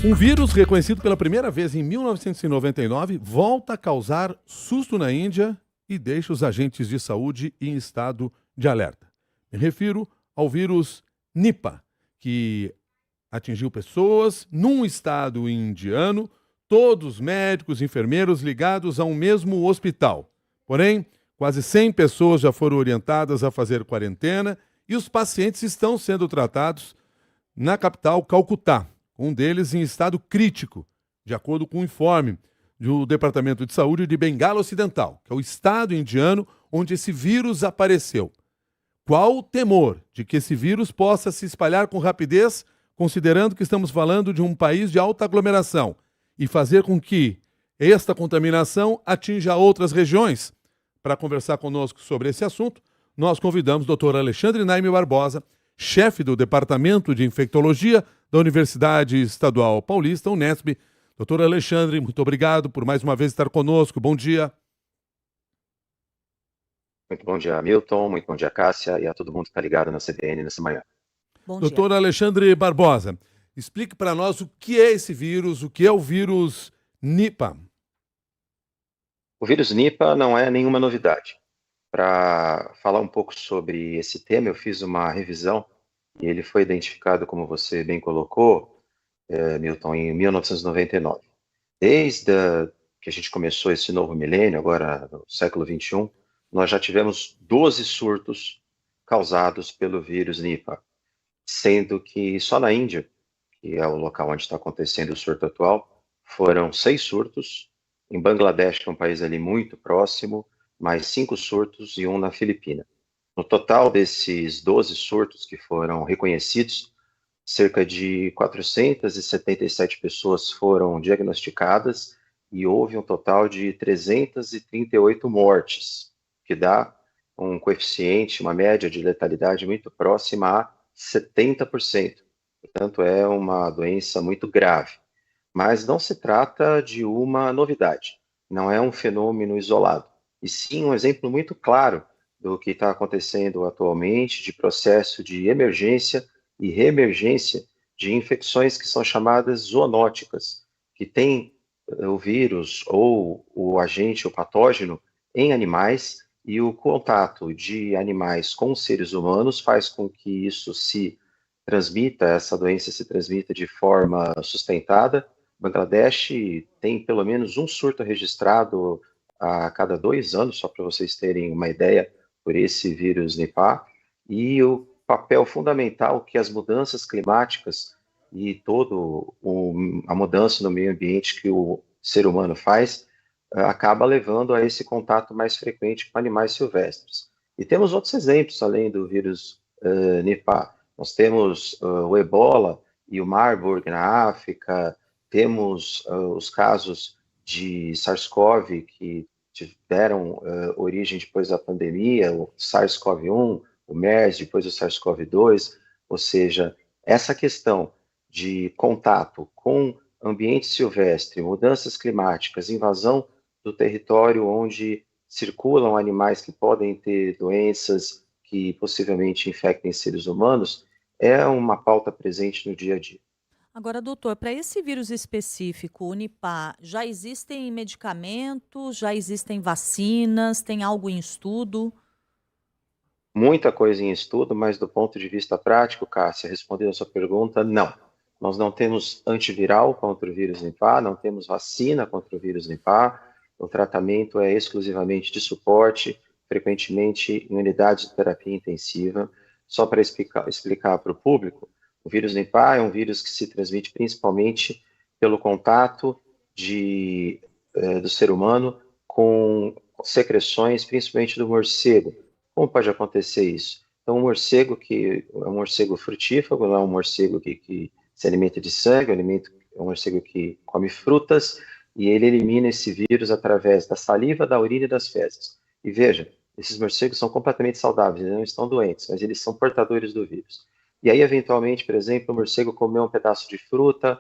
Um vírus reconhecido pela primeira vez em 1999 volta a causar susto na Índia e deixa os agentes de saúde em estado de alerta. Me refiro ao vírus Nipah, que atingiu pessoas num estado indiano, todos médicos e enfermeiros ligados a um mesmo hospital. Porém, quase 100 pessoas já foram orientadas a fazer quarentena e os pacientes estão sendo tratados na capital, Calcutá, um deles em estado crítico, de acordo com o informe do Departamento de Saúde de Bengala Ocidental, que é o estado indiano onde esse vírus apareceu. Qual o temor de que esse vírus possa se espalhar com rapidez, considerando que estamos falando de um país de alta aglomeração, e fazer com que esta contaminação atinja outras regiões? Para conversar conosco sobre esse assunto, nós convidamos o Dr. Alexandre Naime Barbosa, chefe do Departamento de Infectologia da Universidade Estadual Paulista, Unesp. Doutor Alexandre, muito obrigado por mais uma vez estar conosco. Bom dia. Muito bom dia, Milton. Muito bom dia, Cássia, e a todo mundo que está ligado na CBN nessa manhã. Bom dia. Doutor Alexandre Barbosa, explique para nós o que é esse vírus, o que é o vírus Nipah. O vírus Nipah não é nenhuma novidade. Para falar um pouco sobre esse tema, eu fiz uma revisão e ele foi identificado, como você bem colocou, Milton, em 1999. Desde que a gente começou esse novo milênio, agora no século XXI, nós já tivemos 12 surtos causados pelo vírus Nipah, sendo que só na Índia, que é o local onde está acontecendo o surto atual, foram 6 surtos. Em Bangladesh, que é um país ali muito próximo, mais 5 surtos e um na Filipina. No total desses 12 surtos que foram reconhecidos, cerca de 477 pessoas foram diagnosticadas e houve um total de 338 mortes, que dá um coeficiente, uma média de letalidade muito próxima a 70%. Portanto, é uma doença muito grave. Mas não se trata de uma novidade, não é um fenômeno isolado, e sim um exemplo muito claro do que está acontecendo atualmente de processo de emergência e reemergência de infecções que são chamadas zoonóticas, que têm o vírus ou o agente, o patógeno, em animais, e o contato de animais com seres humanos faz com que isso se transmita, essa doença se transmita de forma sustentada. Bangladesh tem pelo menos um surto registrado a cada 2 anos, só para vocês terem uma ideia, por esse vírus Nipah, e o papel fundamental que as mudanças climáticas e a mudança no meio ambiente que o ser humano faz, acaba levando a esse contato mais frequente com animais silvestres. E temos outros exemplos, além do vírus Nipah. Nós temos o Ebola e o Marburg na África, temos os casos de SARS-CoV que tiveram origem depois da pandemia, o SARS-CoV-1, o MERS, depois o SARS-CoV-2, ou seja, essa questão de contato com ambiente silvestre, mudanças climáticas, invasão do território onde circulam animais que podem ter doenças que possivelmente infectem seres humanos, é uma pauta presente no dia a dia. Agora, doutor, para esse vírus específico, o Nipah, já existem medicamentos, já existem vacinas, tem algo em estudo? Muita coisa em estudo, mas do ponto de vista prático, Cássia, respondendo a sua pergunta, não. Nós não temos antiviral contra o vírus Nipah, não temos vacina contra o vírus Nipah, o tratamento é exclusivamente de suporte, frequentemente em unidades de terapia intensiva. Só para explicar para o público, o vírus Nipah é um vírus que se transmite principalmente pelo contato do ser humano com secreções, principalmente do morcego. Como pode acontecer isso? Então, um morcego que é um morcego frutífago, não é um morcego que se alimenta de sangue, é um morcego que come frutas, e ele elimina esse vírus através da saliva, da urina e das fezes. E veja, esses morcegos são completamente saudáveis, eles não estão doentes, mas eles são portadores do vírus. E aí, eventualmente, por exemplo, o morcego comeu um pedaço de fruta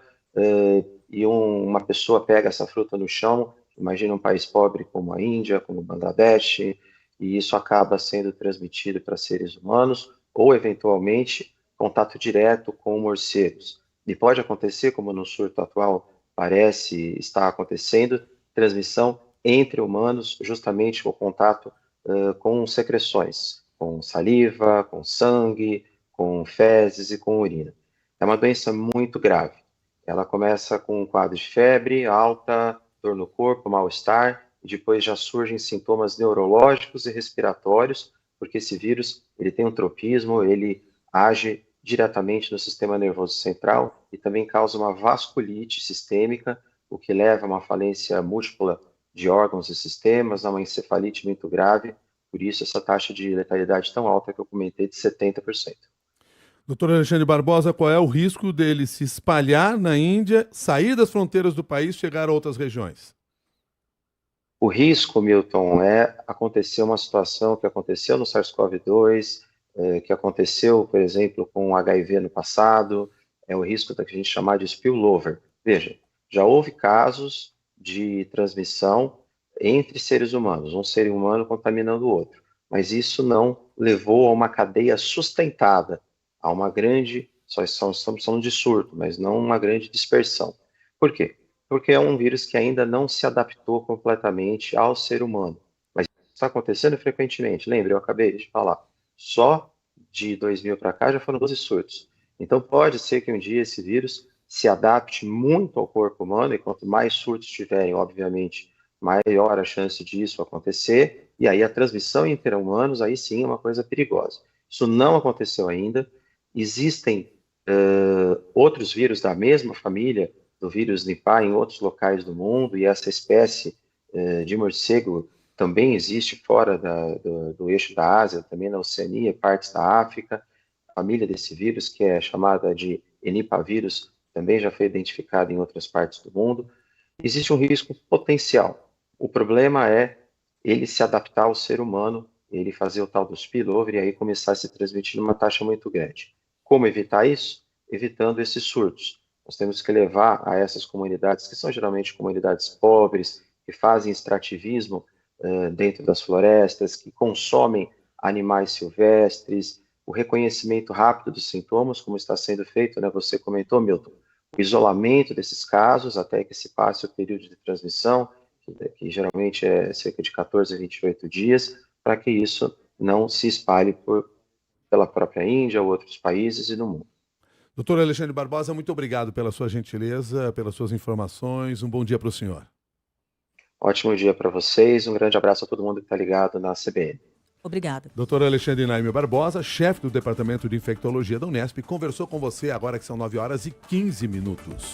e uma pessoa pega essa fruta no chão, imagina um país pobre como a Índia, como o Bangladesh, e isso acaba sendo transmitido para seres humanos, ou, eventualmente, contato direto com morcegos. E pode acontecer, como no surto atual parece estar acontecendo, transmissão entre humanos, justamente com contato com secreções, com saliva, com sangue, com fezes e com urina. É uma doença muito grave. Ela começa com um quadro de febre alta, dor no corpo, mal-estar, e depois já surgem sintomas neurológicos e respiratórios, porque esse vírus ele tem um tropismo, ele age diretamente no sistema nervoso central e também causa uma vasculite sistêmica, o que leva a uma falência múltipla de órgãos e sistemas, a uma encefalite muito grave, por isso essa taxa de letalidade tão alta que eu comentei de 70%. Doutor Alexandre Barbosa, qual é o risco dele se espalhar na Índia, sair das fronteiras do país e chegar a outras regiões? O risco, Milton, é acontecer uma situação que aconteceu no SARS-CoV-2, que aconteceu, por exemplo, com o HIV no passado, é o risco da que a gente chamar de spillover. Veja, já houve casos de transmissão entre seres humanos, um ser humano contaminando o outro, mas isso não levou a uma cadeia sustentada, a uma grande, estamos falando de surto, mas não uma grande dispersão. Por quê? Porque é um vírus que ainda não se adaptou completamente ao ser humano. Mas está acontecendo frequentemente. Lembre, eu acabei de falar, só de 2000 para cá já foram 12 surtos. Então pode ser que um dia esse vírus se adapte muito ao corpo humano, e quanto mais surtos tiverem, obviamente, maior a chance disso acontecer, e aí a transmissão entre humanos, aí sim é uma coisa perigosa. Isso não aconteceu ainda. Existem outros vírus da mesma família, do vírus Nipah, em outros locais do mundo, e essa espécie de morcego também existe fora do eixo da Ásia, também na Oceania, partes da África. A família desse vírus, que é chamada de Enipavírus, também já foi identificada em outras partes do mundo. Existe um risco potencial. O problema é ele se adaptar ao ser humano, ele fazer o tal do spillover e aí começar a se transmitir numa taxa muito grande. Como evitar isso? Evitando esses surtos. Nós temos que levar a essas comunidades, que são geralmente comunidades pobres, que fazem extrativismo dentro das florestas, que consomem animais silvestres, o reconhecimento rápido dos sintomas, como está sendo feito, né? Você comentou, Milton, o isolamento desses casos até que se passe o período de transmissão, que geralmente é cerca de 14 a 28 dias, para que isso não se espalhe pela própria Índia ou outros países e no mundo. Doutor Alexandre Barbosa, muito obrigado pela sua gentileza, pelas suas informações. Um bom dia para o senhor. Ótimo dia para vocês. Um grande abraço a todo mundo que está ligado na CBN. Obrigada. Doutor Alexandre Naime Barbosa, chefe do Departamento de Infectologia da Unesp, conversou com você agora que são 9 horas e 15 minutos.